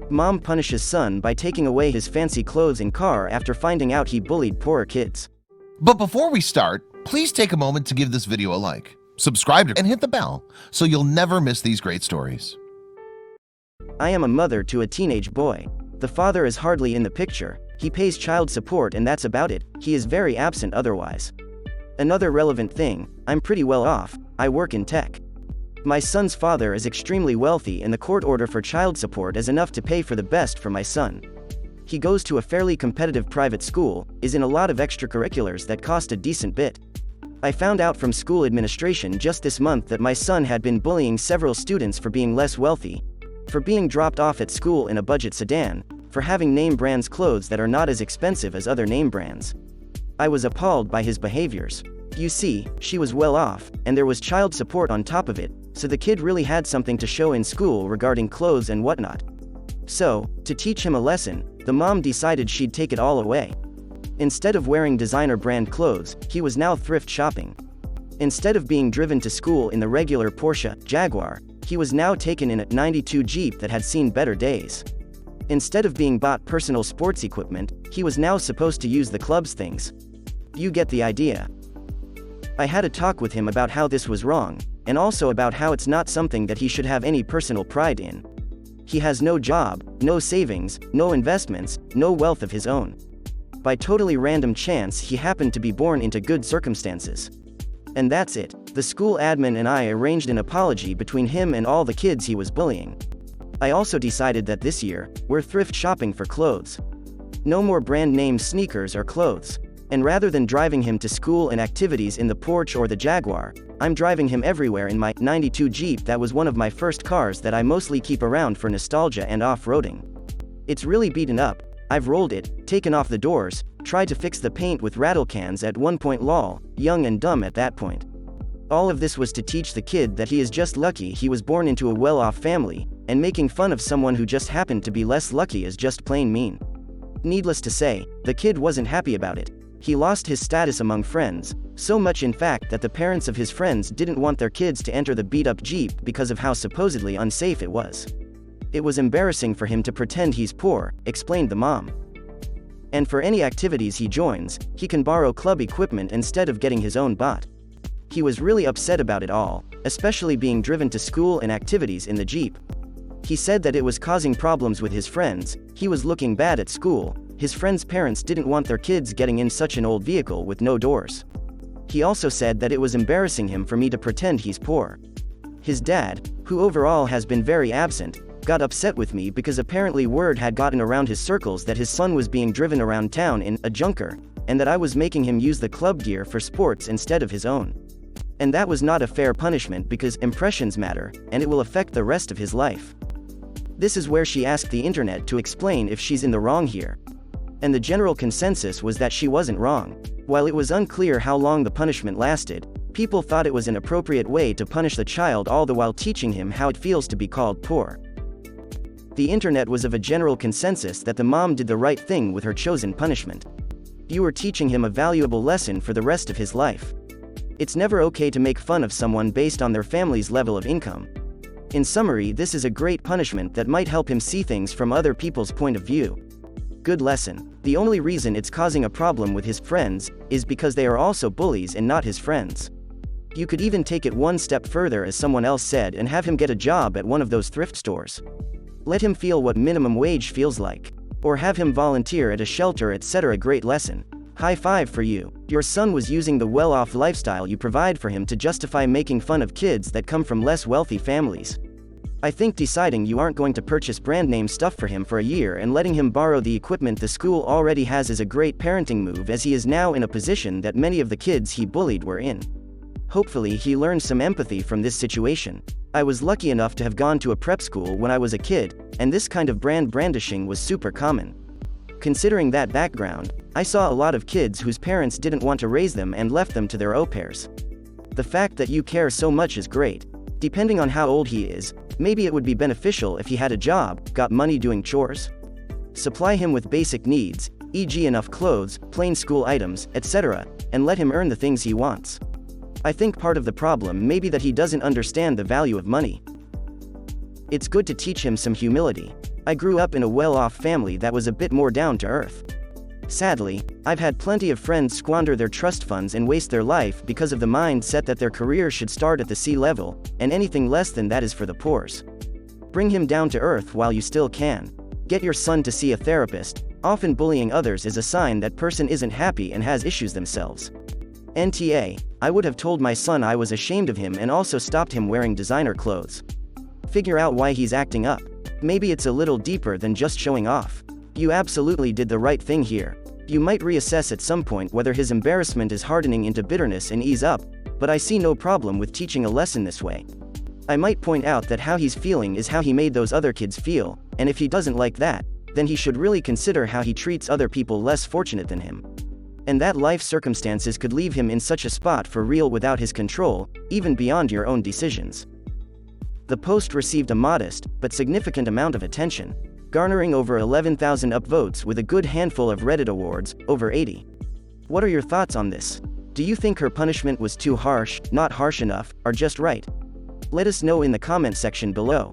Mom punishes son by taking away his fancy clothes and car after finding out he bullied poorer kids. But before we start, please take a moment to give this video a like, subscribe, and hit the bell so you'll never miss these great stories. I am a mother to a teenage boy. The father is hardly in the picture. He pays child support and that's about it. He is very absent otherwise. Another relevant thing, I'm pretty well off. I work in tech. My son's father is extremely wealthy and the court order for child support is enough to pay for the best for my son. He goes to a fairly competitive private school, is in a lot of extracurriculars that cost a decent bit. I found out from school administration just this month that my son had been bullying several students for being less wealthy, for being dropped off at school in a budget sedan, for having name brands clothes that are not as expensive as other name brands. I was appalled by his behaviors. You see, she was well off, and there was child support on top of it, so the kid really had something to show in school regarding clothes and whatnot. So, to teach him a lesson, the mom decided she'd take it all away. Instead of wearing designer brand clothes, he was now thrift shopping. Instead of being driven to school in the regular Porsche, Jaguar, he was now taken in a 92 Jeep that had seen better days. Instead of being bought personal sports equipment, he was now supposed to use the club's things. You get the idea. I had a talk with him about how this was wrong, and also about how it's not something that he should have any personal pride in. He has no job, no savings, no investments, no wealth of his own. By totally random chance he happened to be born into good circumstances. And that's it. The school admin and I arranged an apology between him and all the kids he was bullying. I also decided that this year, we're thrift shopping for clothes. No more brand name sneakers or clothes. And rather than driving him to school and activities in the Porsche or the Jaguar, I'm driving him everywhere in my 92 Jeep that was one of my first cars that I mostly keep around for nostalgia and off-roading. It's really beaten up. I've rolled it, taken off the doors, tried to fix the paint with rattle cans at one point lol, young and dumb at that point. All of this was to teach the kid that he is just lucky he was born into a well-off family, and making fun of someone who just happened to be less lucky is just plain mean. Needless to say, the kid wasn't happy about it. He lost his status among friends, so much in fact that the parents of his friends didn't want their kids to enter the beat-up Jeep because of how supposedly unsafe it was. It was embarrassing for him to pretend he's poor, explained the mom. And for any activities he joins, he can borrow club equipment instead of getting his own bought. He was really upset about it all, especially being driven to school and activities in the Jeep. He said that it was causing problems with his friends, he was looking bad at school, his friends' parents didn't want their kids getting in such an old vehicle with no doors. He also said that it was embarrassing him for me to pretend he's poor. His dad, who overall has been very absent, got upset with me because apparently word had gotten around his circles that his son was being driven around town in a junker, and that I was making him use the club gear for sports instead of his own. And that was not a fair punishment because impressions matter, and it will affect the rest of his life. This is where she asked the internet to explain if she's in the wrong here. And the general consensus was that she wasn't wrong. While it was unclear how long the punishment lasted, people thought it was an appropriate way to punish the child all the while teaching him how it feels to be called poor. The internet was of a general consensus that the mom did the right thing with her chosen punishment. You were teaching him a valuable lesson for the rest of his life. It's never okay to make fun of someone based on their family's level of income. In summary, this is a great punishment that might help him see things from other people's point of view. Good lesson. The only reason it's causing a problem with his friends is because they are also bullies and not his friends. You could even take it one step further, as someone else said, and have him get a job at one of those thrift stores. Let him feel what minimum wage feels like. Or have him volunteer at a shelter, etc. Great lesson. High five for you. Your son was using the well-off lifestyle you provide for him to justify making fun of kids that come from less wealthy families. I think deciding you aren't going to purchase brand name stuff for him for a year and letting him borrow the equipment the school already has is a great parenting move, as he is now in a position that many of the kids he bullied were in. Hopefully he learned some empathy from this situation. I was lucky enough to have gone to a prep school when I was a kid, and this kind of brand brandishing was super common. Considering that background, I saw a lot of kids whose parents didn't want to raise them and left them to their au pairs. The fact that you care so much is great. Depending on how old he is, maybe it would be beneficial if he had a job, got money doing chores. Supply him with basic needs, e.g. enough clothes, plain school items, etc., and let him earn the things he wants. I think part of the problem may be that he doesn't understand the value of money. It's good to teach him some humility. I grew up in a well-off family that was a bit more down to earth. Sadly, I've had plenty of friends squander their trust funds and waste their life because of the mindset that their career should start at the sea level, and anything less than that is for the poors. Bring him down to earth while you still can. Get your son to see a therapist. Often bullying others is a sign that person isn't happy and has issues themselves. NTA, I would have told my son I was ashamed of him and also stopped him wearing designer clothes. Figure out why he's acting up. Maybe it's a little deeper than just showing off. You absolutely did the right thing here. You might reassess at some point whether his embarrassment is hardening into bitterness and ease up, but I see no problem with teaching a lesson this way. I might point out that how he's feeling is how he made those other kids feel, and if he doesn't like that, then he should really consider how he treats other people less fortunate than him. And that life circumstances could leave him in such a spot for real without his control, even beyond your own decisions. The post received a modest, but significant amount of attention, garnering over 11,000 upvotes with a good handful of Reddit awards, over 80. What are your thoughts on this? Do you think her punishment was too harsh, not harsh enough, or just right? Let us know in the comment section below.